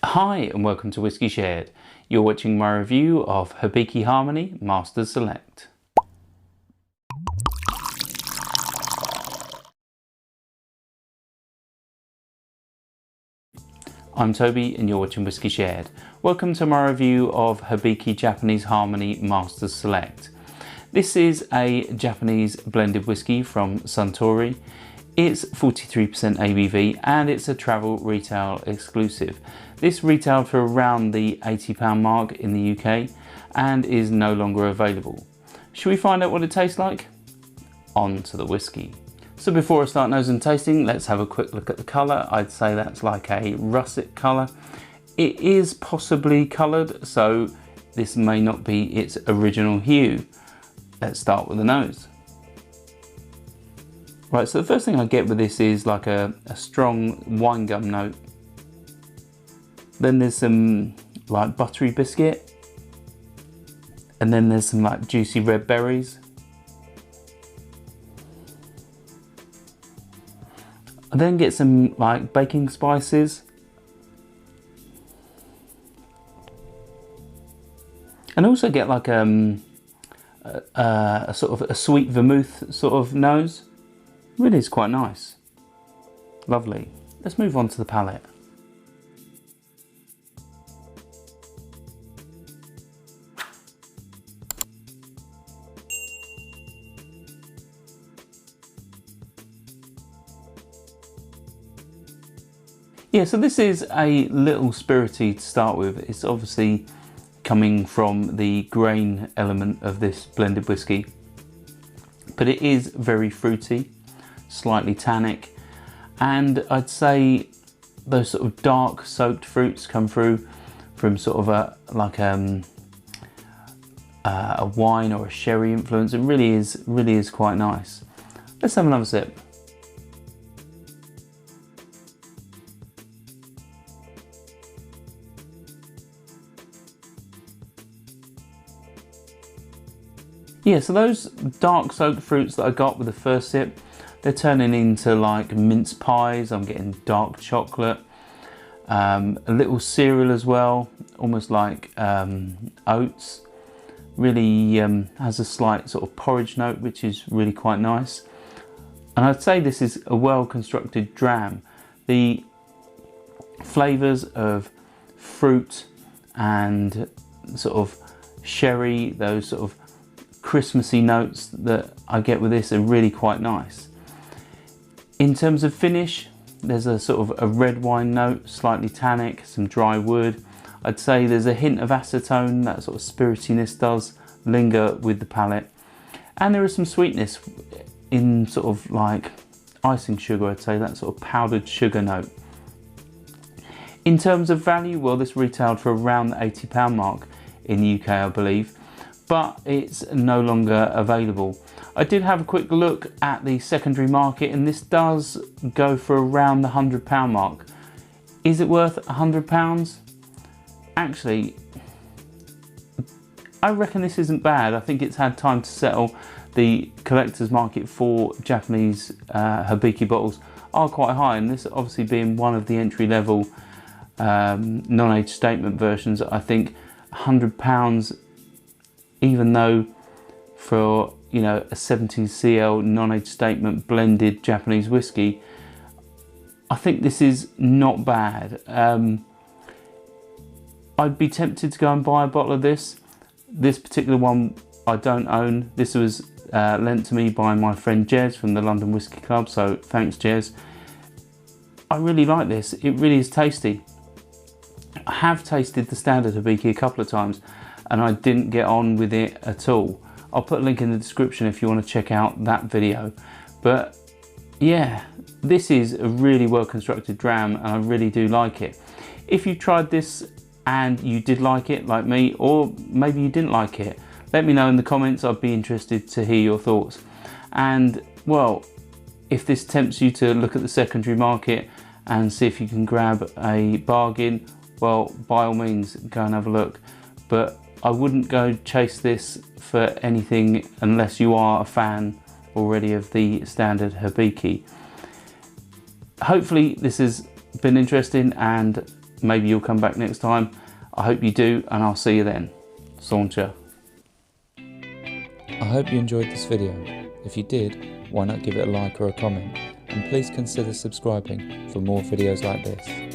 Hi and welcome to Whisky Shared. You're watching my review of Hibiki Harmony Masters Select. I'm Toby and you're watching Whisky Shared. Welcome to my review of Hibiki Japanese Harmony Masters Select. This is a Japanese blended whiskey from Suntory. It's 43% ABV and it's a travel retail exclusive. This retailed for around the £80 mark in the UK and is no longer available. Should we find out what it tastes like? On to the whiskey. So before I start nose and tasting, let's have a quick look at the colour. I'd say that's like a russet colour. It is possibly coloured, so this may not be its original hue. Let's start with the nose. Right, so the first thing I get with this is like a strong wine gum note. Then there's some like buttery biscuit. And then there's some like juicy red berries. I then get some like baking spices. And also get like a sort of a sweet vermouth sort of nose. Really is quite nice. Lovely. Let's move on to the palate. Yeah, so this is a little spirity to start with. It's obviously coming from the grain element of this blended whiskey, but it is very fruity, slightly tannic, and I'd say those sort of dark soaked fruits come through from sort of a wine or a sherry influence. It really is quite nice. Let's have another sip. Yeah, so those dark soaked fruits that I got with the first sip, they're turning into like mince pies. I'm getting dark chocolate, a little cereal as well, almost like oats. Really has a slight sort of porridge note, which is really quite nice. And I'd say this is a well constructed dram. The flavours of fruit and sort of sherry, those sort of Christmassy notes that I get with this are really quite nice. In terms of finish, there's a sort of a red wine note, slightly tannic, some dry wood. I'd say there's a hint of acetone, that sort of spiritiness does linger with the palate. And there is some sweetness in sort of like icing sugar, I'd say, that sort of powdered sugar note. In terms of value, well, this retailed for around the £80 mark in the UK, I believe, but it's no longer available. I did have a quick look at the secondary market and this does go for around the £100 mark. Is it worth £100? Actually, I reckon this isn't bad. I think it's had time to settle. The collector's market for Japanese Hibiki bottles are quite high, and this obviously being one of the entry-level non-age statement versions, I think £100, even though for, you know, a 70 CL non-age statement blended Japanese whiskey, I think this is not bad. I'd be tempted to go and buy a bottle of this. This particular one I don't own. This was lent to me by my friend Jez from the London Whisky Club, so thanks Jez. I really like this. It really is tasty. I have tasted the standard Hibiki a couple of times and I didn't get on with it at all. I'll put a link in the description if you want to check out that video. But yeah, this is a really well constructed dram and I really do like it. If you tried this and you did like it like me, or maybe you didn't like it, let me know in the comments. I'd be interested to hear your thoughts. And well, if this tempts you to look at the secondary market and see if you can grab a bargain, well, by all means go and have a look. But I wouldn't go chase this for anything unless you are a fan already of the standard Hibiki. Hopefully this has been interesting and maybe you'll come back next time. I hope you do, and I'll see you then. Sauncher. I hope you enjoyed this video. If you did, why not give it a like or a comment, and please consider subscribing for more videos like this.